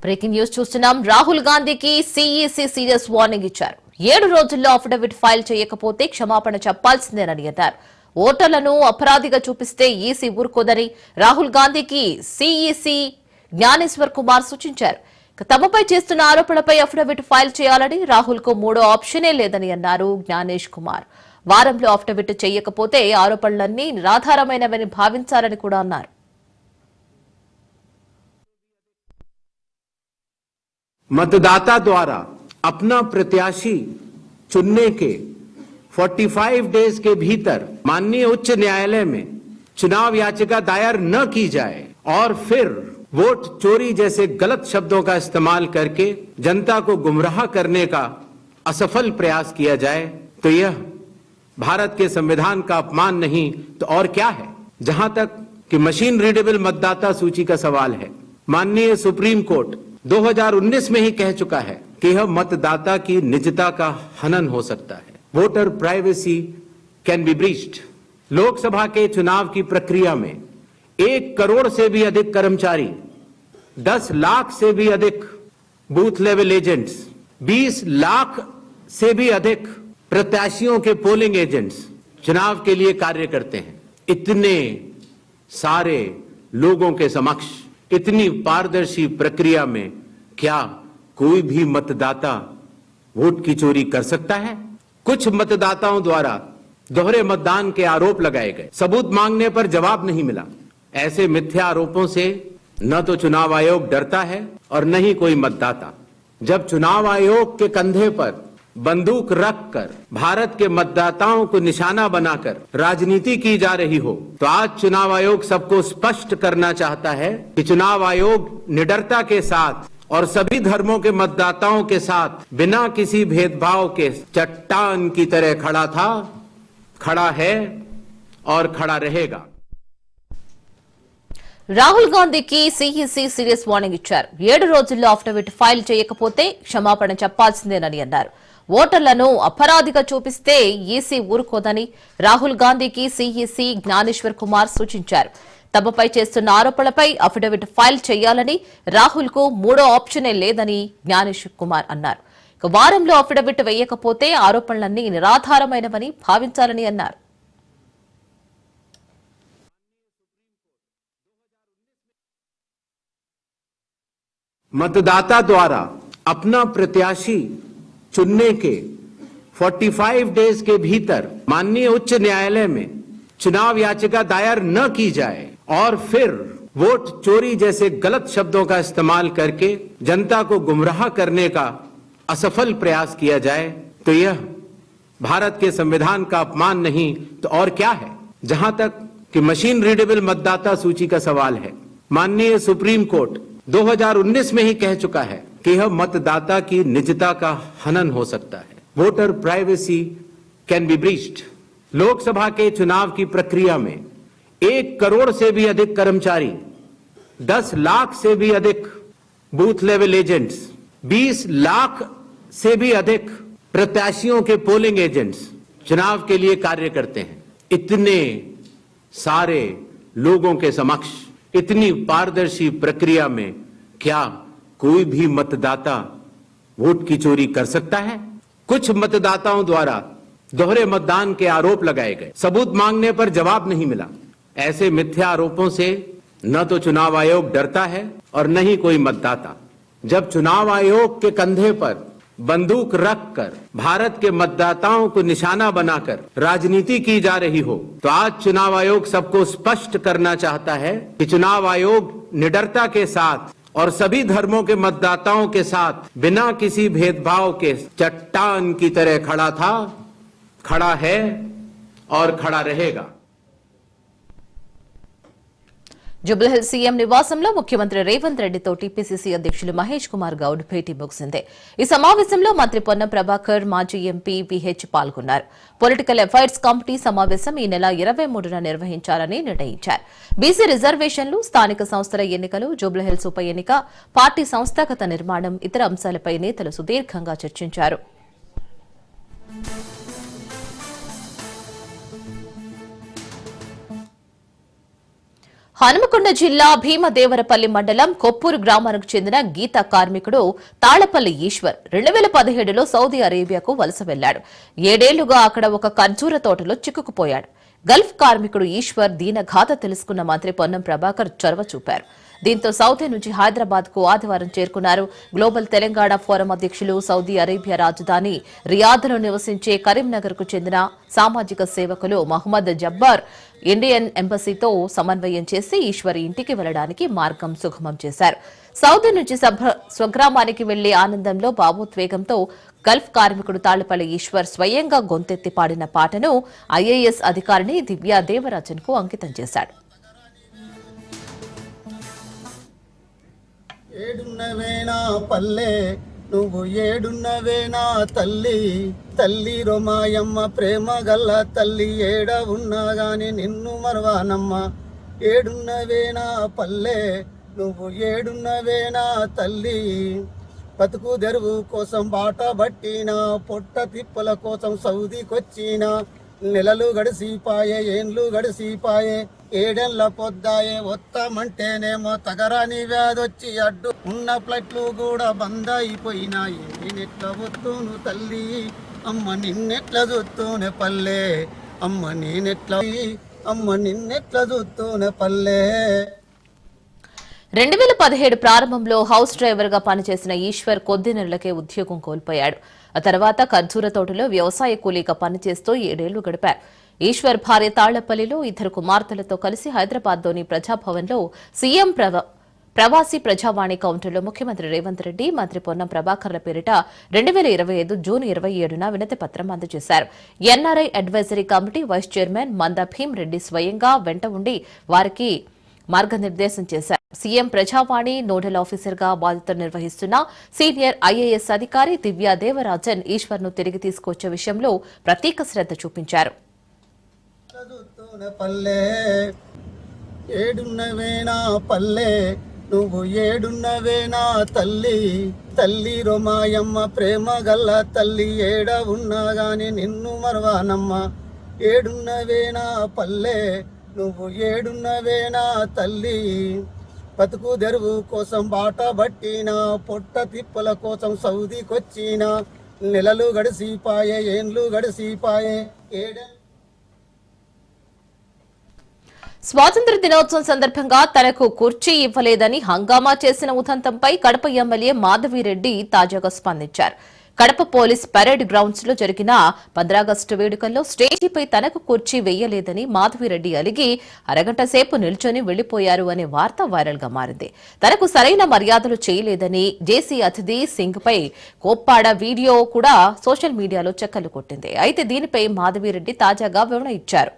Breaking news చూస్తున్నాం. రాహుల్ గాంధీకి CEC serious warning ఇచ్చారు. 7 రోజుల్లో అఫిడవిట్ ఫైల్ చేయకపోతే క్షమాపణ చెప్పాల్సిందేనని అన్నారు. ఓటర్లను అపరాధిగా చూపిస్తే ఈసీ ఊరుకోదని రాహుల్ గాంధీకి సీఈసీ జ్ఞానేశ్వర్ కుమార్ సూచించారు. తమపై చేస్తున్న ఆరోపణలపై అఫిడవిట్ ఫైల్ చేయాలని రాహుల్ కు మూడో ఆప్షనే లేదని అన్నారు జ్ఞానేష్ కుమార్. వారంలో అఫిడవిట్ చేయకపోతే ఆరోపణలన్నీ నిరాధారమైనవని భావించాలని కూడా అన్నారు. मतदाता द्वारा अपना प्रत्याशी चुनने के 45 डेज के भीतर माननीय उच्च न्यायालय में चुनाव याचिका दायर न की जाए और फिर वोट चोरी जैसे गलत शब्दों का इस्तेमाल करके जनता को गुमराह करने का असफल प्रयास किया जाए तो यह भारत के संविधान का अपमान नहीं तो और क्या है। जहां तक कि मशीन रीडेबल मतदाता सूची का सवाल है, माननीय सुप्रीम कोर्ट 2019 में ही कह चुका है कि यह मतदाता की निजता का हनन हो सकता है। Voter privacy can be breached. Lok Sabha के चुनाव की प्रक्रिया में 1 करोड़ से भी अधिक कर्मचारी, 10 लाख से भी अधिक बूथ लेवल एजेंट्स, 20 लाख से भी अधिक प्रत्याशियों के पोलिंग एजेंट्स चुनाव के लिए कार्य करते हैं। इतने सारे लोगों के समक्ष इतनी पारदर्शी प्रक्रिया में क्या कोई भी मतदाता वोट की चोरी कर सकता है? कुछ मतदाताओं द्वारा दोहरे मतदान के आरोप लगाए गए, सबूत मांगने पर जवाब नहीं मिला। ऐसे मिथ्या आरोपों से न तो चुनाव आयोग डरता है और न ही कोई मतदाता। जब चुनाव आयोग के कंधे पर बंदूक रखकर भारत के मतदाताओं को निशाना बनाकर राजनीति की जा रही हो तो आज चुनाव आयोग सबको स्पष्ट करना चाहता है कि चुनाव आयोग निडरता के साथ और सभी धर्मों के मतदाताओं के साथ बिना किसी भेदभाव के चट्टान की तरह खड़ा था, खड़ा है और खड़ा रहेगा। రాహుల్ గాంధీకి సీఈసీ సీరియస్ వార్నింగ్ ఇచ్చారు. 7 రోజుల్లో అఫిడవిట్ ఫైల్ చేయకపోతే క్షమాపణ చెప్పాల్సిందేనని అన్నారు. ఓటర్లను అపరాధిగా చూపిస్తే ఈసీ ఊరుకోదని రాహుల్ గాంధీకి సీఈసీ జ్ఞానేశ్వర్ కుమార్ సూచించారు. తమపై చేస్తున్న ఆరోపణలపై అఫిడవిట్ ఫైల్ చేయాలని రాహుల్ కు మూడో ఆప్షనే లేదని జ్ఞానేశ్వర్ కుమార్ అన్నారు. వారంలో అఫిడవిట్ వేయకపోతే ఆరోపణలన్నీ నిరాధారమైనవని భావించాలని అన్నారు. मतदाता द्वारा अपना प्रत्याशी चुनने के 45 डेज के भीतर माननीय उच्च न्यायालय में चुनाव याचिका दायर न की जाए और फिर वोट चोरी जैसे गलत शब्दों का इस्तेमाल करके जनता को गुमराह करने का असफल प्रयास किया जाए तो यह भारत के संविधान का अपमान नहीं तो और क्या है। जहां तक कि मशीन रीडेबल मतदाता सूची का सवाल है, माननीय सुप्रीम कोर्ट 2019 में ही कह चुका है कि यह मतदाता की निजता का हनन हो सकता है। Voter privacy can be breached. Lok Sabha के चुनाव की प्रक्रिया में 1 करोड़ से भी अधिक कर्मचारी, 10 लाख से भी अधिक बूथ लेवल एजेंट्स, 20 लाख से भी अधिक प्रत्याशियों के पोलिंग एजेंट्स चुनाव के लिए कार्य करते हैं। इतने सारे लोगों के समक्ष इतनी पारदर्शी प्रक्रिया में क्या कोई भी मतदाता वोट की चोरी कर सकता है? कुछ मतदाताओं द्वारा दोहरे मतदान के आरोप लगाए गए, सबूत मांगने पर जवाब नहीं मिला। ऐसे मिथ्या आरोपों से न तो चुनाव आयोग डरता है और न ही कोई मतदाता। जब चुनाव आयोग के कंधे पर बंदूक रखकर भारत के मतदाताओं को निशाना बनाकर राजनीति की जा रही हो तो आज चुनाव आयोग सबको स्पष्ट करना चाहता है कि चुनाव आयोग निडरता के साथ और सभी धर्मों के मतदाताओं के साथ बिना किसी भेदभाव के चट्टान की तरह खड़ा था, खड़ा है और खड़ा रहेगा। జుబ్లీహిల్స్ సీఎం నివాసంలో ముఖ్యమంత్రి రేవంత్ రెడ్డితో టీపీసీసీ అధ్యక్షులు మహేష్ కుమార్ గౌడ్ భేటీ ముగిసింది. ఈ సమావేశంలో మంత్రి పొన్నం ప్రభాకర్, మాజీ ఎంపీ విహెచ్ పాల్గొన్నారు. పొలిటికల్ అఫైర్స్ కమిటీ సమావేశం ఈ నెల 23న నిర్వహించాలని నిర్ణయించారు. బీసీ రిజర్వేషన్లు, స్థానిక సంస్థల ఎన్నికలు, జుబ్లీహిల్స్ ఉప ఎన్నిక, పార్టీ సంస్థాగత నిర్మాణం, ఇతర అంశాలపై నేతలు సుదీర్ఘంగా చర్చించారు. హనుమకొండ జిల్లా భీమదేవరపల్లి మండలం కొప్పూరు గ్రామానికి చెందిన గీత కార్మికుడు తాళ్లపల్లి ఈశ్వర్ 2017లో సౌదీ అరేబియాకు వలస వెళ్లాడు. 7 ఏళ్లుగా అక్కడ ఒక ఖర్జూర తోటలో చిక్కుకుపోయాడు. గల్ఫ్ కార్మికుడు ఈశ్వర్ దీనగాథ తెలుసుకున్న మంత్రి పొన్నం ప్రభాకర్ చొరవ చూపారు. దీంతో సౌదీ నుంచి హైదరాబాద్ కు ఆదివారం చేరుకున్నారు. గ్లోబల్ తెలంగాణ ఫోరం అధ్యక్షులు, సౌదీ అరేబియా రాజధాని రియాద్లో నివసించే కరీంనగర్ కు చెందిన సామాజిక సేవకులు మహమ్మద్ జబ్బార్ ఇండియన్ ఎంబసీతో సమన్వయం చేసి ఈశ్వర్ ఇంటికి వెళ్లడానికి మార్గం సుగమం చేశారు. సౌదీ నుంచి స్వగ్రామానికి వెళ్లే ఆనందంలో భావోద్వేగంతో గల్ఫ్ కార్మికుడు తాళ్లపల్లి ఈశ్వర్ స్వయంగా గొంతెత్తి పాడిన పాటను ఐఏఎస్ అధికారిని దివ్యా దేవరాజన్ కు అంకితం చేశాడు. ఏడున్నవేనా పల్లె నువ్వు ఏడున్నవేనా తల్లి తల్లి రొమాయమ్మ ప్రేమ గల్ల తల్లి ఏడ ఉన్నా గాని నిన్ను మరవానమ్మ. ఏడున్నవేనా పల్లె నువ్వు ఏడున్నవేనా తల్లి బతుకు తెరువు కోసం బాట పట్టినా పొట్ట తిప్పల కోసం సౌదీకొచ్చినా నెలలు గడిసిపాయే ఏండ్లు గడిసిపాయే ఏడెళ్ల పొద్దాయే వస్తామంటేనేమో తగరాని వ్యాధొచ్చి అడ్డు ఉన్న ఫ్లైట్లు కూడా బంద్ అయిపోయినాయి. నేనెట్లా వస్తును తల్లి అమ్మ నిన్నెట్లా చూస్తూనే పల్లె అమ్మ నేనెట్లా అమ్మ నిన్నెట్లా చూస్తూనే పల్లె. 2017 ప్రారంభంలో హౌస్ డ్రైవర్ గా పనిచేసిన ఈశ్వర్ కొద్ది నెలలకే ఉద్యోగం కోల్పోయాడు. ఆ తర్వాత ఖర్జూర తోటలో వ్యవసాయ కూలీగా పనిచేస్తూ 7 ఏళ్లు గడిపారు. ఈశ్వర్ భార్య తాళ్లపల్లిలో 2 కుమార్తెలతో కలిసి హైదరాబాద్లోని ప్రజాభవన్లో సీఎం ప్రవాసీ ప్రజావాణి కౌంటర్లో ముఖ్యమంత్రి రేవంత్ రెడ్డి, మంత్రి పొన్నం ప్రభాకర్ల పేరిట 2025 జూన్ 27న వినతి పత్రం అందజేశారు. NRI advisory committee vice chairman Manda Bheem Reddy స్వయంగా వెంట ఉండి వారికి మార్గనిర్దేశం చేశారు. సీఎం ప్రజావాణి నోడల్ ఆఫీసర్ గా బాధ్యతలు నిర్వహిస్తున్న సీనియర్ ఐఏఎస్ అధికారి దివ్యా దేవరాజన్ ఈశ్వర్ ను తిరిగి తీసుకొచ్చే విషయంలో ప్రత్యేక శ్రద్ధ చూపించారు. ఏడున్నవేనా పల్లె నువ్వు ఏడున్నవేనా తల్లి తల్లి రొమాయమ్మ ప్రేమ గల్ల తల్లి ఏడ ఉన్నా గాని నిన్ను మరవానమ్మ. ఏడున్నవేనా పల్లె నువ్వు ఏడున్నవేనా తల్లి బతుకు తెరువు కోసం బాట పట్టినా పొట్ట తిప్పల కోసం సౌదీకొచ్చినా నెలలు గడిసిపాయే ఏండ్లు గడిసిపాయే స్వాతంత్ర దినోత్సవం సందర్భంగా తనకు కుర్చీ ఇవ్వలేదని హంగామా చేసిన ఉదంతంపై కడప ఎమ్మెల్యే మాధవిరెడ్డి తాజాగా స్పందించారు. కడప పోలీస్ పరేడ్ గ్రౌండ్స్ లో జరిగిన 15 ఆగస్టు వేడుకల్లో స్టేజీపై తనకు కుర్చీ వేయలేదని మాధవిరెడ్డి అలిగి అరగంట సేపు నిల్చొని వెళ్లిపోయారు అనే వార్త వైరల్ గా మారింది. తనకు సరైన మర్యాదలు చేయలేదని జేసీ అతిథి సింగ్ పై కోప్పాడ వీడియో కూడా సోషల్ మీడియాలో చక్కర్లు కొట్టింది. అయితే దీనిపై మాధవిరెడ్డి తాజాగా వివరణ ఇచ్చారు.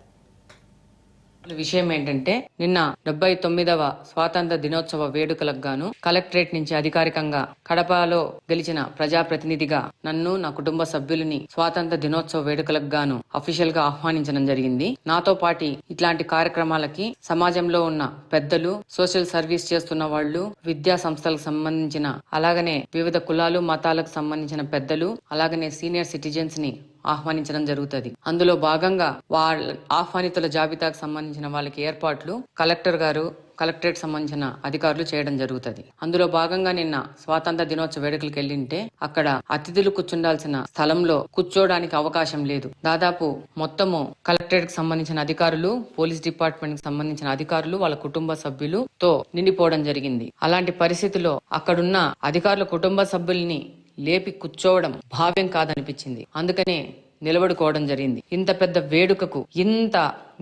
విషయం ఏంటంటే నిన్న 79వ స్వాతంత్ర దినోత్సవ వేడుకలకు గాను కలెక్టరేట్ నుంచి అధికారికంగా కడపలో గెలిచిన ప్రజాప్రతినిధిగా నన్ను నా కుటుంబ సభ్యులని స్వాతంత్ర దినోత్సవ వేడుకలకు గాను అఫీషియల్ గా ఆహ్వానించడం జరిగింది. నాతో పాటు ఇట్లాంటి కార్యక్రమాలకి సమాజంలో ఉన్న పెద్దలు, సోషల్ సర్వీస్ చేస్తున్న వాళ్ళు, విద్యా సంస్థలకు సంబంధించిన, అలాగనే వివిధ కులాలు మతాలకు సంబంధించిన పెద్దలు, అలాగనే సీనియర్ సిటిజన్స్ ని ఆహ్వానించడం జరుగుతుంది. అందులో భాగంగా వాళ్ళ ఆహ్వానితుల జాబితాకు సంబంధించిన వాళ్ళకి ఏర్పాట్లు కలెక్టర్ గారు, కలెక్టరేట్ సంబంధించిన అధికారులు చేయడం జరుగుతుంది. అందులో భాగంగా నిన్న స్వాతంత్ర దినోత్సవ వేడుకలకు వెళ్ళింటే అక్కడ అతిథులు కూర్చుండాల్సిన స్థలంలో కూర్చోడానికి అవకాశం లేదు. దాదాపు మొత్తము కలెక్టరేట్ కి సంబంధించిన అధికారులు, పోలీస్ డిపార్ట్మెంట్ కి సంబంధించిన అధికారులు, వాళ్ళ కుటుంబ సభ్యులతో నిండిపోవడం జరిగింది. అలాంటి పరిస్థితిలో అక్కడున్న అధికారుల కుటుంబ సభ్యుల్ని లేపి కూర్చోవడం భావ్యం కాదనిపించింది. అందుకనే నిలబడుకోవడం జరిగింది. ఇంత పెద్ద వేడుకకు ఇంత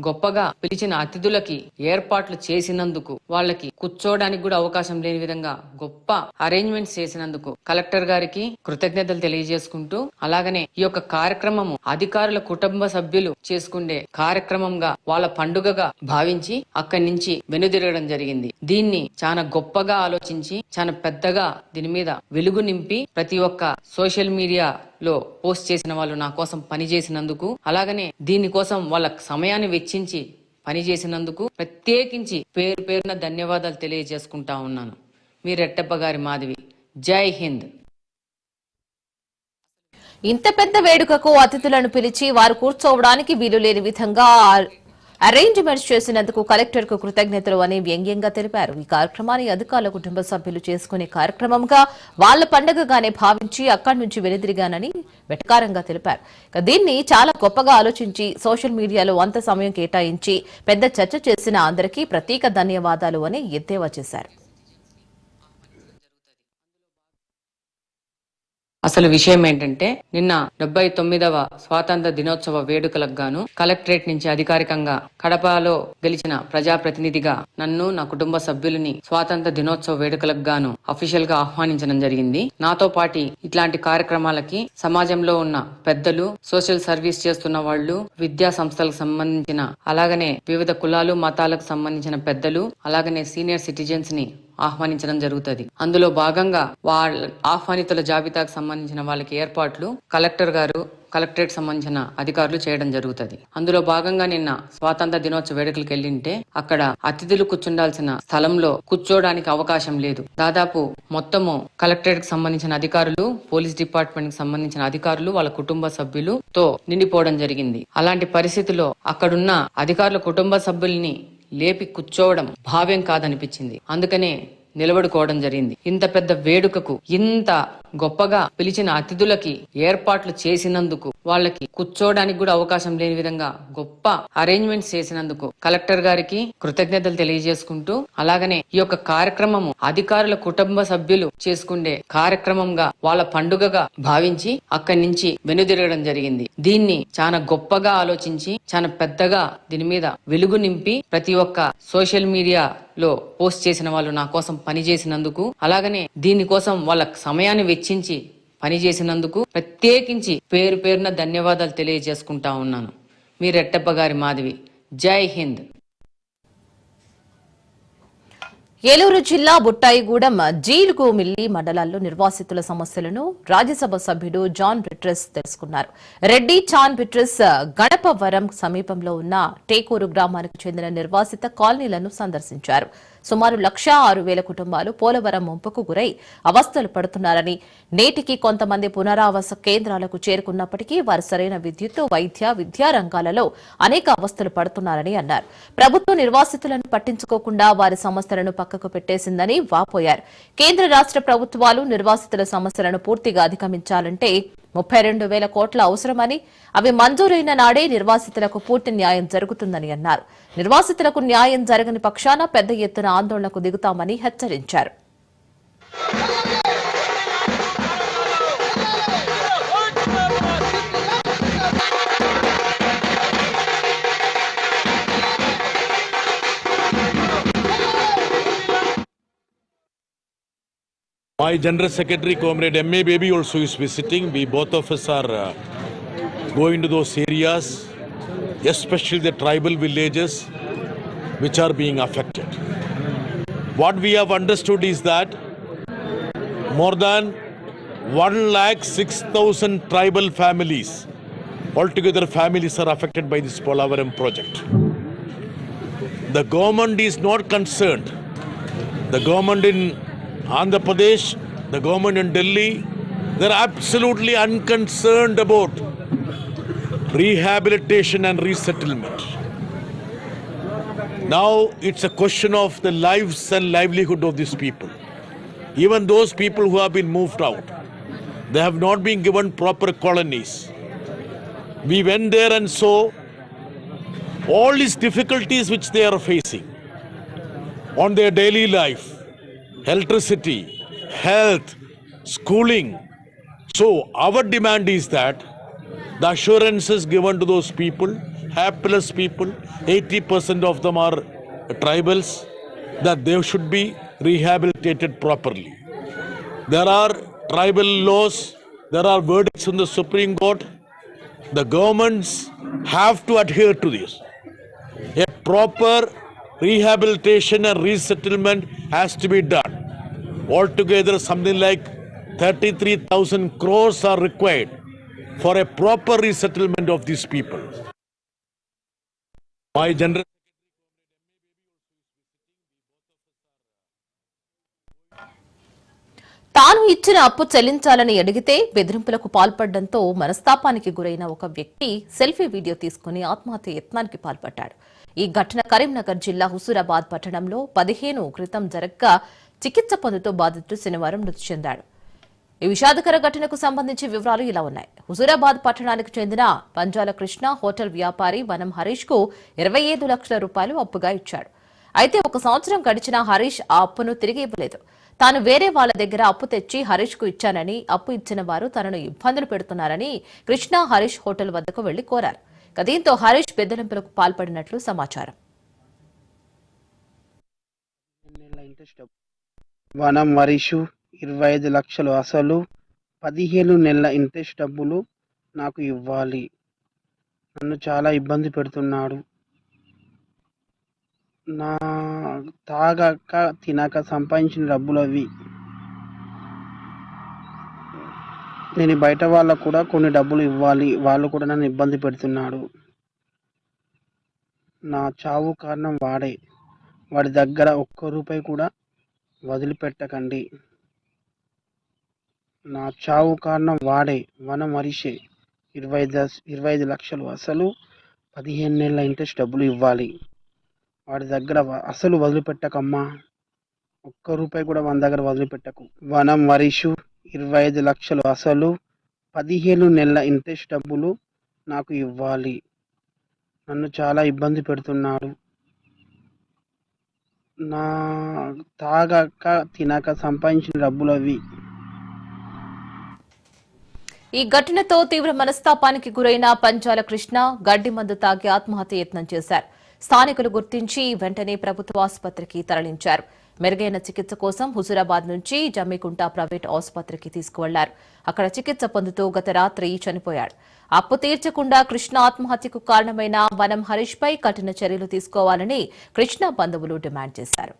గొప్పగా పిలిచిన అతిథులకి ఏర్పాట్లు చేసినందుకు, వాళ్ళకి కూర్చోవడానికి కూడా అవకాశం లేని విధంగా గొప్ప అరేంజ్మెంట్స్ చేసినందుకు కలెక్టర్ గారికి కృతజ్ఞతలు తెలియజేసుకుంటూ, అలాగనే ఈ యొక్క కార్యక్రమము అధికారుల కుటుంబ సభ్యులు చేసుకునే కార్యక్రమంగా వాళ్ళ పండుగగా భావించి అక్కడి నుంచి వెనుదిరగడం జరిగింది. దీన్ని చాలా గొప్పగా ఆలోచించి చాలా పెద్దగా దీని మీద వెలుగు నింపి ప్రతి ఒక్క సోషల్ మీడియా లో పోస్ట్ చేసిన వాళ్ళు నా కోసం పనిచేసినందుకు, అలాగనే దీనికోసం వాళ్ళ సమయాన్ని వెచ్చించి పనిచేసినందుకు ప్రత్యేకించి పేరు పేరున ధన్యవాదాలు తెలియజేసుకుంటా ఉన్నాను. మీ రెట్టప్ప గారి మాధవి. జై హింద్. ఇంత పెద్ద వేడుకకు అతిథులను పిలిచి వారు కూర్చోవడానికి వీలు లేని విధంగా అరేంజ్మెంట్స్ చేసినందుకు కలెక్టర్ కు కృతజ్ఞతలు అని వ్యంగ్యంగా తెలిపారు. ఈ కార్యక్రమాన్ని అధికారుల కుటుంబ సభ్యులు చేసుకునే కార్యక్రమంగా వాళ్ల పండుగగానే భావించి అక్కడి నుంచి వెనుదిరిగానని వెటకారంగా తెలిపారు. దీన్ని చాలా గొప్పగా ఆలోచించి సోషల్ మీడియాలో అంత సమయం కేటాయించి పెద్ద చర్చ చేసిన అందరికీ ప్రత్యేక ధన్యవాదాలు అని ఎద్దేవా చేశారు. అసలు విషయం ఏంటంటే నిన్న 79వ స్వాతంత్ర దినోత్సవ వేడుకలకు గాను కలెక్టరేట్ నుంచి అధికారికంగా కడపలో గెలిచిన ప్రజాప్రతినిధిగా నన్ను నా కుటుంబ సభ్యులని స్వాతంత్ర దినోత్సవ వేడుకలకు గాను అఫీషియల్ గా ఆహ్వానించడం జరిగింది. నాతో పాటు ఇట్లాంటి కార్యక్రమాలకి సమాజంలో ఉన్న పెద్దలు, సోషల్ సర్వీస్ చేస్తున్న వాళ్ళు, విద్యా సంస్థలకు సంబంధించిన, అలాగనే వివిధ కులాలు మతాలకు సంబంధించిన పెద్దలు, అలాగనే సీనియర్ సిటిజన్స్ ని ఆహ్వానించడం జరుగుతుంది. అందులో భాగంగా వాళ్ళ ఆహ్వానితుల జాబితాకు సంబంధించిన వాళ్ళకి ఏర్పాట్లు కలెక్టర్ గారు, కలెక్టరేట్ సంబంధించిన అధికారులు చేయడం జరుగుతుంది. అందులో భాగంగా నిన్న స్వాతంత్ర దినోత్సవ వేడుకలకు వెళ్ళింటే అక్కడ అతిథులు కూర్చుండాల్సిన స్థలంలో కూర్చోడానికి అవకాశం లేదు. దాదాపు మొత్తము కలెక్టరేట్ కి సంబంధించిన అధికారులు, పోలీస్ డిపార్ట్మెంట్ కి సంబంధించిన అధికారులు, వాళ్ళ కుటుంబ సభ్యులతో నిండిపోవడం జరిగింది. అలాంటి పరిస్థితిలో అక్కడున్న అధికారుల కుటుంబ సభ్యుల్ని లేపి కూర్చోవడం భావ్యం కాదనిపించింది. అందుకనే నిలబడుకోవడం జరిగింది. ఇంత పెద్ద వేడుకకు ఇంత గొప్పగా పిలిచిన అతిథులకి ఏర్పాట్లు చేసినందుకు, వాళ్ళకి కూర్చోవడానికి కూడా అవకాశం లేని విధంగా గొప్ప అరేంజ్మెంట్స్ చేసినందుకు కలెక్టర్ గారికి కృతజ్ఞతలు తెలియజేసుకుంటూ, అలాగనే ఈ యొక్క కార్యక్రమము అధికారుల కుటుంబ సభ్యులు చేసుకునే కార్యక్రమంగా వాళ్ళ పండుగగా భావించి అక్కడి నుంచి వెనుదిరగడం జరిగింది. దీన్ని చాలా గొప్పగా ఆలోచించి చాలా పెద్దగా దీని మీద వెలుగు నింపి ప్రతి ఒక్క సోషల్ మీడియా లో పోస్ట్ చేసిన వాళ్ళు నా కోసం పనిచేసినందుకు, అలాగనే దీనికోసం వాళ్ళ సమయాన్ని వెచ్చించి పనిచేసినందుకు ప్రత్యేకించి పేరు పేరున ధన్యవాదాలు తెలియజేసుకుంటా ఉన్నాను. మీ రెట్టప్ప గారి మాధవి. జై హింద్. ఏలూరు జిల్లా బుట్టాయిగూడెం జీలుగుమిల్లి మండలాల్లో నిర్వాసితుల సమస్యలను రాజ్యసభ సభ్యుడు జాన్ బిట్రస్ తెలుసుకున్నారు. రెడ్డి చాన్ బిట్రస్ గణపవరం సమీపంలో ఉన్న టేకూరు గ్రామానికి చెందిన నిర్వాసిత కాలనీలను సందర్శించారు. సుమారు 1,06,000 కుటుంబాలు పోలవరం ముంపుకు గురై అవస్థలు పడుతున్నారని, నేటికి కొంతమంది పునరావాస కేంద్రాలకు చేరుకున్నప్పటికీ వారు సరైన విద్యుత్, వైద్య, విద్యా రంగాలలో అనేక అవస్థలు పడుతున్నారని అన్నారు. ప్రభుత్వం నిర్వాసితులను పట్టించుకోకుండా వారి సమస్యలను పక్కకు పెట్టేసిందని వాపోయారు. కేంద్ర రాష్ట్ర ప్రభుత్వాలు నిర్వాసితుల సమస్యలను పూర్తిగా అధిగమించాలంటే 32,000 కోట్ల అవసరమని, అవి మంజూరైన నాడే నిర్వాసితులకు పూర్తి న్యాయం జరుగుతుందని అన్నారు. నిర్వాసితులకు న్యాయం జరగని పక్షాన పెద్ద ఎత్తున ఆందోళనకు దిగుతామని హెచ్చరించారు. My General Secretary, Comrade M.A. Baby also is visiting. We both of us are going to those areas, especially the tribal villages which are being affected. What we have understood is that more than 1,06,000 tribal families, altogether families are affected by this Polavaram project. The government is not concerned. The government in Andhra Pradesh, the government in Delhi, they're absolutely unconcerned about rehabilitation and resettlement. Now it's a question of the lives and livelihood of these people. Even those people who have been moved out, they have not been given proper colonies. We went there and saw all these difficulties which they are facing on their daily life. Electricity, health, schooling. So our demand is that the assurances given to those people, hapless people, 80% of them are tribals, that they should be rehabilitated properly. There are tribal laws, there are verdicts in the Supreme Court. The governments have to adhere to this. A proper rehabilitation and resettlement has to be done. Altogether, something like 33,000 crores are required for a proper resettlement of these people. My general తాను ఇచ్చిన అప్పు చెల్లించాలని అడిగితే బెదిరింపులకు పాల్పడడంతో మనస్తాపానికి గురైన ఒక వ్యక్తి సెల్ఫీ వీడియో తీసుకుని ఆత్మహత్య యత్నానికి పాల్పడ్డాడు. ఈ ఘటన కరీంనగర్ జిల్లా హుజూరాబాద్ పట్టణంలో 15 క్రితం జరగ్గా చికిత్స పొందుతూ బాధితుడు శనివారం మృతి చెందాడు. ఈ విషాదకర ఘటనకు సంబంధించి వివరాలు ఇలా ఉన్నాయి. హుజూరాబాద్ పట్టణానికి చెందిన పంజాల కృష్ణ హోటల్ వ్యాపారి వనం హరీష్ కు 25 లక్షల రూపాయలు అప్పుగా ఇచ్చాడు. అయితే 1 సంవత్సరం గడిచినా హరీష్ ఆ అప్పును తిరిగి ఇవ్వలేదు. తాను వేరే వాళ్ల దగ్గర అప్పు తెచ్చి హరీష్ కు ఇచ్చానని, అప్పు ఇచ్చిన వారు తనను ఇబ్బందులు పెడుతున్నారని కృష్ణ హరీష్ హోటల్ వద్దకు వెళ్లి కోరారు. దీంతో హరీష్ బెదిరింపులకు పాల్పడినట్లు సమాచారం. వనం హరీష్ 25 లక్షలు అసలు 15 నెలల ఇంట్రెస్ట్ డబ్బులు నాకు ఇవ్వాలి. నన్ను చాలా ఇబ్బంది పెడుతున్నాడు. నా తాగక తినక సంపాదించిన డబ్బులు అవి. నేను బయట వాళ్ళకు కూడా కొన్ని డబ్బులు ఇవ్వాలి. వాళ్ళు కూడా నన్ను ఇబ్బంది పెడుతున్నాడు. నా చావు కారణం వాడే. వాడి దగ్గర 1 రూపాయి కూడా వదిలిపెట్టకండి. నా చావు కారణం వాడే. వనం హరీషే. 25 లక్షలు అసలు 15 నెలల ఇంట్రెస్ట్ డబ్బులు ఇవ్వాలి. వాడి దగ్గర అసలు వదిలిపెట్టకమ్మా. 1 రూపాయి కూడా మన దగ్గర వదిలిపెట్టకు. వనం హరీష్ 25 లక్షలు అసలు 15 నెలల ఇంట్రెస్ట్ డబ్బులు నాకు ఇవ్వాలి. నన్ను చాలా ఇబ్బంది పెడుతున్నాడు. నా తాగక తినక సంపాదించిన డబ్బులు అవి. ఈ ఘటనతో తీవ్ర మనస్తాపానికి గురైన పంచాల కృష్ణ గడ్డి మందు తాగి ఆత్మహత్య యత్నం చేశారు. స్థానికులు గుర్తించి వెంటనే ప్రభుత్వ ఆసుపత్రికి తరలించారు. మెరుగైన చికిత్స కోసం హుజూరాబాద్ నుంచి జమ్మికుంట ప్రైవేట్ ఆసుపత్రికి తీసుకువెళ్లారు. అక్కడ చికిత్స పొందుతూ గత రాత్రి చనిపోయాడు. అప్పు తీర్చకుండా కృష్ణ ఆత్మహత్యకు కారణమైన వనం హరీష్ పై కఠిన చర్యలు తీసుకోవాలని కృష్ణ బంధువులు డిమాండ్ చేశారు.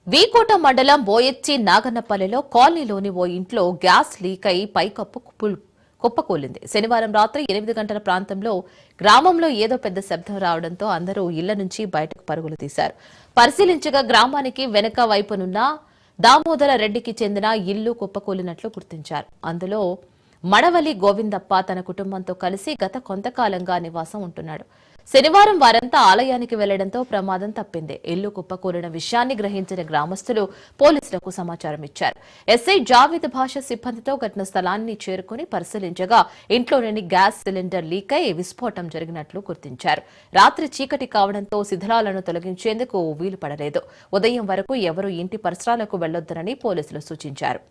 వీకోట మండలం బోయెచ్చి నాగన్నపల్లిలో కాలనీలోని ఓ ఇంట్లో గ్యాస్ లీక్ అయి పైకప్పు కుప్పకూలింది. శనివారం రాత్రి 8 గంటల ప్రాంతంలో గ్రామంలో ఏదో పెద్ద శబ్దం రావడంతో అందరూ ఇళ్ల నుంచి బయటకు పరుగులు తీశారు. పరిశీలించగా గ్రామానికి వెనక వైపునున్న దామోదర రెడ్డికి చెందిన ఇల్లు కుప్పకూలినట్లు గుర్తించారు. అందులో మడవలి గోవిందప్ప తన కుటుంబంతో కలిసి గత కొంతకాలంగా నివాసం ఉంటున్నాడు. శనివారం వారంతా ఆలయానికి వెళ్లడంతో ప్రమాదం తప్పింది. ఇల్లు కుప్పకూలిన విషయాన్ని గ్రహించిన గ్రామస్తులు పోలీసులకు సమాచారం ఇచ్చారు. ఎస్ఐ జావేద్ భాష సిబ్బందితో ఘటన స్థలాన్ని చేరుకుని పరిశీలించగా ఇంట్లోని గ్యాస్ సిలిండర్ లీక్ అయి విస్ఫోటం జరిగినట్లు గుర్తించారు. రాత్రి చీకటి కావడంతో శిథిలాలను తొలగించేందుకు వీలు పడలేదు. ఉదయం వరకు ఎవరూ ఇంటి పరిసరాలకు వెళ్లొద్దనని పోలీసులు సూచించారు.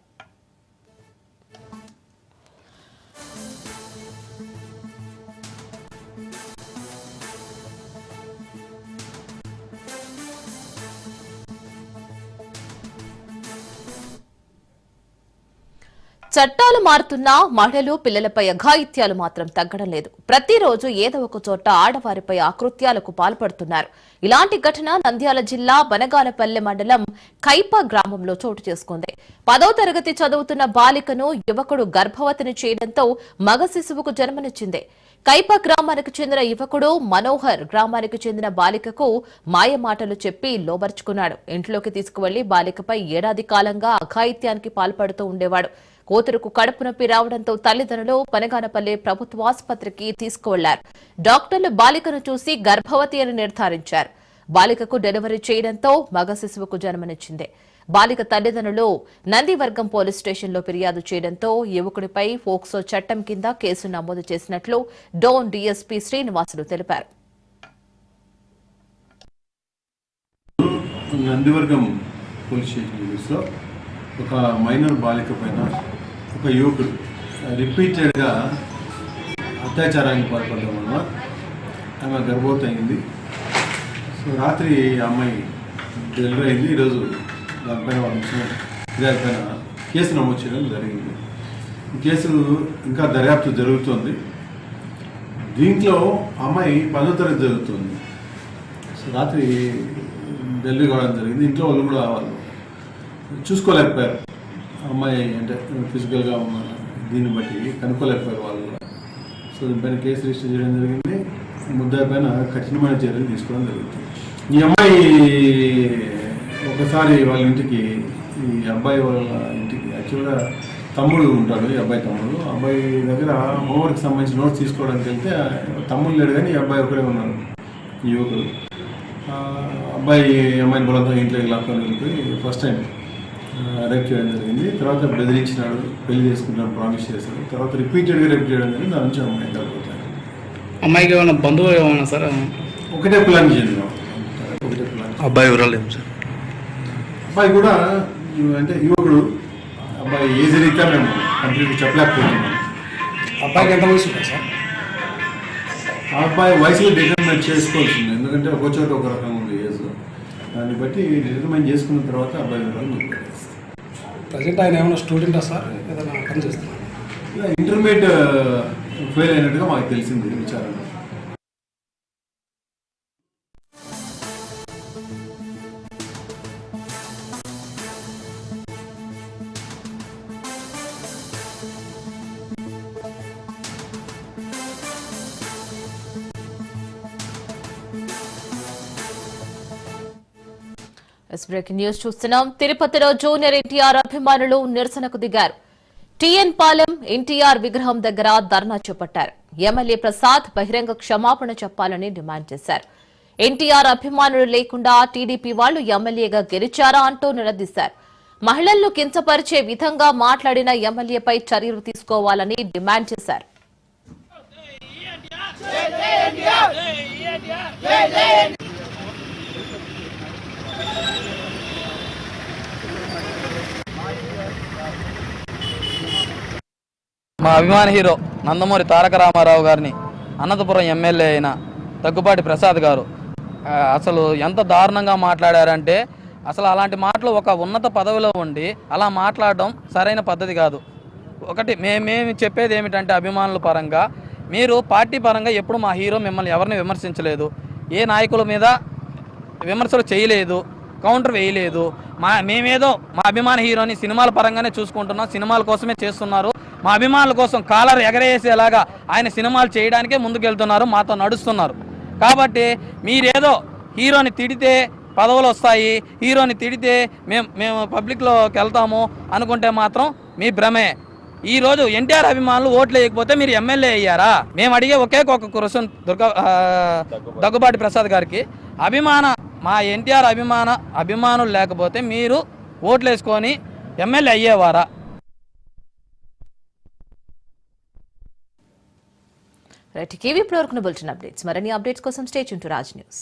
చట్టాలు మారుతున్నా మహిళలు పిల్లలపై అఘాయిత్యాలు మాత్రం తగ్గడం లేదు. ప్రతిరోజు ఏదో ఒక చోట ఆడవారిపై ఆకృత్యాలకు పాల్పడుతున్నారు. ఇలాంటి ఘటన నంద్యాల జిల్లా బనగానపల్లె మండలం కైపా గ్రామంలో చోటు చేసుకుంది. 10వ తరగతి చదువుతున్న బాలికను యువకుడు గర్భవతిని చేయడంతో మగ శిశువుకు జన్మనిచ్చింది. కైపా గ్రామానికి చెందిన యువకుడు మనోహర్ గ్రామానికి చెందిన బాలికకు మాయమాటలు చెప్పి లోబర్చుకున్నాడు. ఇంట్లోకి తీసుకువెళ్లి బాలికపై ఏడాది కాలంగా అఘాయిత్యానికి పాల్పడుతూ ఉండేవాడు. కూతురుకు కడుపు నొప్పి రావడంతో తల్లిదండ్రులు బనగానపల్లి ప్రభుత్వ ఆసుపత్రికి తీసుకువెళ్లారు. డాక్టర్లు బాలికను చూసి గర్భవతి అని నిర్ధారించారు. బాలికకు డెలివరీ చేయడంతో మగ శిశువుకు జన్మనిచ్చింది. బాలిక తల్లిదండ్రులు నందివర్గం పోలీస్ స్టేషన్లో ఫిర్యాదు చేయడంతో యువకుడిపై పోక్సో చట్టం కింద కేసు నమోదు చేసినట్లు డోన్ డీఎస్పీ శ్రీనివాసులు తెలిపారు. నందివర్గం పోలీస్ స్టేషన్ ఒక మైనర్ బాలిక పైన ఒక యువకుడు రిపీటెడ్గా అత్యాచారానికి పాల్పడడం వల్ల ఆమె గర్భవతి అయింది. సో రాత్రి అమ్మాయి డెలివరీ అయింది. ఈరోజు దానిపైన వాళ్ళు ఇచ్చిన ఫిర్యాదు పైన కేసు నమోదు చేయడం జరిగింది. ఈ కేసు ఇంకా దర్యాప్తు జరుగుతుంది. దీంట్లో అమ్మాయి 10వ తరగతి జరుగుతుంది. సో రాత్రి డెలివరీ కావడం జరిగింది. ఇంట్లో వాళ్ళు కూడా వాళ్ళు చూసుకోలేకపోయారు. అమ్మాయి అంటే ఫిజికల్గా దీన్ని బట్టి కనుక్కోలేకపోయారు వాళ్ళు కూడా. సో దీనిపైన కేసు రిజిస్టర్ చేయడం జరిగింది. ముద్దాయి పైన కఠినమైన చర్యలు తీసుకోవడం జరుగుతుంది. ఈ అమ్మాయి ఒకసారి వాళ్ళ ఇంటికి, ఈ అబ్బాయి వాళ్ళ ఇంటికి యాక్చువల్గా తమ్ముడు ఉంటాడు, ఈ అబ్బాయి తమ్ముడు. అబ్బాయి దగ్గర హోంవర్క్ సంబంధించిన నోట్స్ తీసుకోవడానికి వెళ్తే తమ్ముడు లేడు కానీ ఈ అబ్బాయి ఒకడే ఉన్నాడు, ఈ యువకుడు. అబ్బాయి అమ్మాయిని బలవంతంగా ఇంట్లోకి లాక్కొని వెళ్ళిపోయి ఫస్ట్ టైం రేప్ చేయడం జరిగింది. తర్వాత బెదిరించినాడు, పెళ్లి చేసుకుంటాను ప్రామిస్ చేశాడు. తర్వాత రిపీటెడ్గా రేప్ చేయడం జరిగింది. దాని నుంచి అమ్మాయి దొరుకుతాడు. అమ్మాయికి ఏమైనా బంధువు ఏమైనా సార్? ఒకటే ప్లాన్ చేద్దాం, ఒకటే ప్లాన్. అబ్బాయి వివరాలు ఏమి సార్? అబ్బాయి కూడా అంటే యువకుడు, అబ్బాయి ఏజ్ రీత్యా మేము కంప్లీట్ చెప్పలేకపోతున్నాం. అబ్బాయికి ఎంత వయసు ఉంటుంది సార్? ఆ అబ్బాయి వయసులో డిటర్మైన్ చేసుకోవాల్సింది, ఎందుకంటే ఒక చోట ఒక రకంగా ఉంది ఏజ్. దాన్ని బట్టి డిటర్మైన్ చేసుకున్న తర్వాత అబ్బాయి వివరాలు మీకు తెలుస్తాయి. ప్రజెంట్ ఆయన ఏమైనా స్టూడెంటా సార్, ఏదైనా పని చేస్తున్నారు? ఇంటర్మీడియట్ ఫెయిల్ అయినట్టుగా మాకు తెలిసింది విచారణ. బ్రేకింగ్ న్యూస్ చూస్తున్నాం. తిరుపతిలో జూనియర్ ఎన్టీఆర్ అభిమానులు నిరసనకు దిగారు. టీఎన్ పాలెం ఎన్టీఆర్ విగ్రహం దగ్గర ధర్నా చేపట్టారు. ఎమ్మెల్యే ప్రసాద్ బహిరంగ క్షమాపణ చెప్పాలని డిమాండ్ చేశారు. ఎన్టీఆర్ అభిమానులు లేకుండా టీడీపీ వాళ్లు ఎమ్మెల్యేగా గెలిచారా అంటూ నిలదీశారు. మహిళలను కించపరిచే విధంగా మాట్లాడిన ఎమ్మెల్యేపై చర్యలు తీసుకోవాలని డిమాండ్ చేశారు. మా అభిమాన హీరో నందమూరి తారక రామారావు గారిని అనంతపురం ఎమ్మెల్యే అయిన దగ్గుబాటి ప్రసాద్ గారు అసలు ఎంత దారుణంగా మాట్లాడారంటే, అసలు అలాంటి మాటలు ఒక ఉన్నత పదవిలో ఉండి అలా మాట్లాడడం సరైన పద్ధతి కాదు. ఒకటి మేము చెప్పేది ఏమిటంటే, అభిమానుల పరంగా మీరు పార్టీ పరంగా ఎప్పుడు మా హీరో మిమ్మల్ని ఎవరిని విమర్శించలేదు, ఏ నాయకుల మీద విమర్శలు చేయలేదు, కౌంటర్ వేయలేదు. మేమేదో మా అభిమాన హీరోని సినిమాల పరంగానే చూసుకుంటున్నాం, సినిమాల కోసమే చేస్తున్నారు, మా అభిమానుల కోసం కాలర్ ఎగరేసేలాగా ఆయన సినిమాలు చేయడానికే ముందుకెళ్తున్నారు, మాతో నడుస్తున్నారు. కాబట్టి మీరేదో హీరోని తిడితే పదవులు వస్తాయి, హీరోని తిడితే మేము పబ్లిక్లోకి వెళ్తాము అనుకుంటే మాత్రం మీ భ్రమే. ఈరోజు ఎన్టీఆర్ అభిమానులు ఓట్లు వేయకపోతే మీరు ఎమ్మెల్యే అయ్యారా? మేము అడిగే ఒకే ఒక క్వశ్చన్ దగ్గుబాటి ప్రసాద్ గారికి, మా ఎన్టీఆర్ అభిమానులు లేకపోతే మీరు ఓట్లు వేసుకొని ఎమ్మెల్యే అయ్యేవారా? రైట్, టీవీ ఇప్పుడు వరకు బులెటిన్ అప్డేట్స్. మరిన్ని అప్డేట్స్ కోసం stay tune to Raj news.